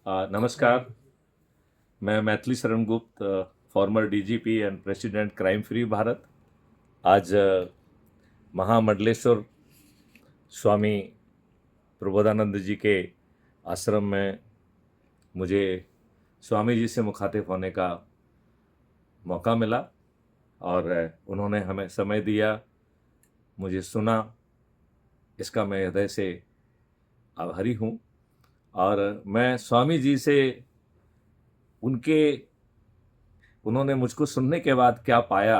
नमस्कार। मैं Maithili Sharan Gupt, farmer DGP and president crime free Bharat. आज महामंडलेश्वर स्वामी प्रबोधानंद जी के आश्रम में मुझे स्वामी जी से मुखातिब होने का मौका मिला और उन्होंने हमें समय दिया, मुझे सुना। इसका मैं हृदय से आभारी हूँ। और मैं स्वामी जी से उन्होंने मुझको सुनने के बाद क्या पाया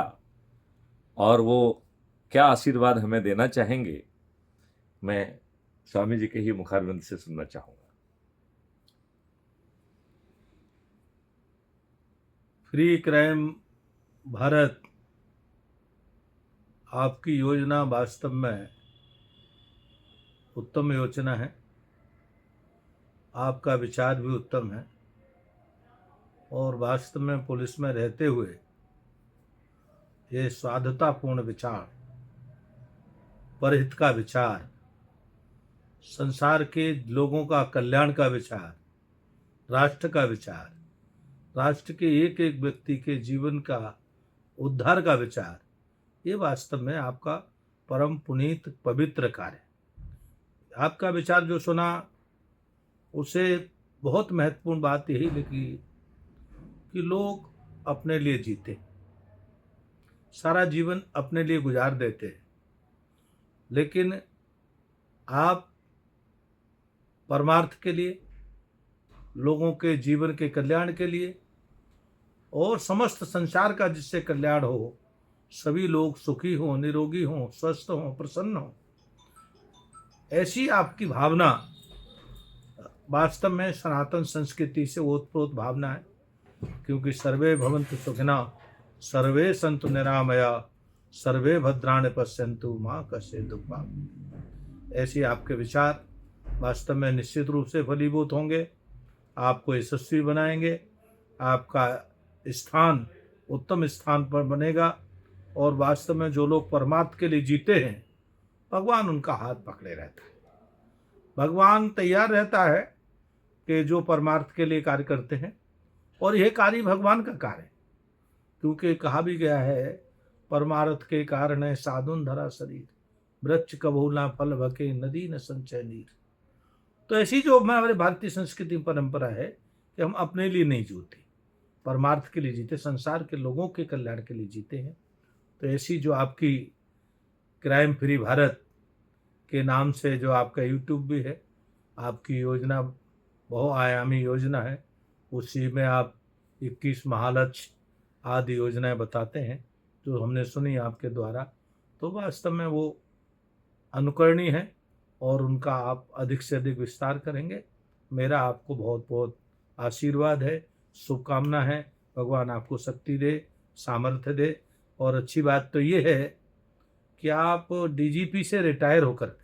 और वो क्या आशीर्वाद हमें देना चाहेंगे, मैं स्वामी जी के ही मुखारविंद से सुनना चाहूँगा। फ्री क्राइम भारत आपकी योजना वास्तव में उत्तम योजना है। आपका विचार भी उत्तम है और वास्तव में पुलिस में रहते हुए ये साधुतापूर्ण विचार, परहित का विचार, संसार के लोगों का कल्याण का विचार, राष्ट्र का विचार, राष्ट्र के एक एक व्यक्ति के जीवन का उद्धार का विचार, ये वास्तव में आपका परम पुनीत पवित्र कार्य है। आपका विचार जो सुना उसे बहुत महत्वपूर्ण बात यही लगी कि लोग अपने लिए जीते, सारा जीवन अपने लिए गुजार देते हैं, लेकिन आप परमार्थ के लिए, लोगों के जीवन के कल्याण के लिए और समस्त संसार का जिससे कल्याण हो, सभी लोग सुखी हों, निरोगी हों, स्वस्थ हों, प्रसन्न हों, ऐसी आपकी भावना वास्तव में सनातन संस्कृति से ओतप्रोत भावना है। क्योंकि सर्वे भवन्तु सुखिनः, सर्वे सन्तु निरामया, सर्वे भद्राणि पश्यन्तु मां कश्चित् दुःखभाग्। ऐसे आपके विचार वास्तव में निश्चित रूप से फलीभूत होंगे, आपको यशस्वी बनाएंगे, आपका स्थान उत्तम स्थान पर बनेगा और वास्तव में जो लोग परमार्थ के लिए जीते हैं, भगवान उनका हाथ पकड़े रहता है। भगवान तैयार रहता है कि जो परमार्थ के लिए कार्य करते हैं, और यह कार्य भगवान का कार्य है। क्योंकि कहा भी गया है, परमार्थ के कारण है साधुन धरा शरीर, वृक्ष कबहू ना फल भके, नदी न संचय नीर। तो ऐसी जो हमारे भारतीय संस्कृति परंपरा है कि हम अपने लिए नहीं जीते, परमार्थ के लिए जीते, संसार के लोगों के कल्याण के लिए जीते हैं। तो ऐसी जो आपकी क्राइम फ्री भारत के नाम से जो आपका यूट्यूब भी है, आपकी योजना बहुआयामी योजना है। उसी में आप 21 महालक्ष्य आदि योजनाएं बताते हैं जो हमने सुनी आपके द्वारा, तो वास्तव में वो अनुकरणीय है और उनका आप अधिक से अधिक विस्तार करेंगे। मेरा आपको बहुत बहुत आशीर्वाद है, शुभकामना है। भगवान आपको शक्ति दे, सामर्थ्य दे। और अच्छी बात तो ये है कि आप डीजीपी से रिटायर होकर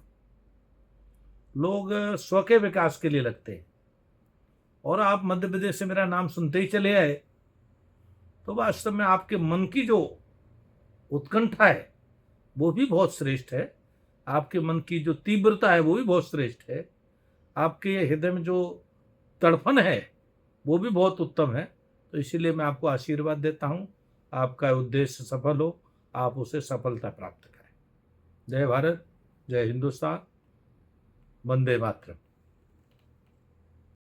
लोग स्व के विकास के लिए लगते हैं और आप मध्य प्रदेश से मेरा नाम सुनते ही चले आए, तो वास्तव में आपके मन की जो उत्कंठा है वो भी बहुत श्रेष्ठ है, आपके मन की जो तीव्रता है वो भी बहुत श्रेष्ठ है, आपके हृदय में जो तड़फन है वो भी बहुत उत्तम है। तो इसीलिए मैं आपको आशीर्वाद देता हूँ, आपका उद्देश्य सफल हो, आप उसे सफलता प्राप्त करें। जय भारत, जय हिंदुस्तान, वंदे मातरम।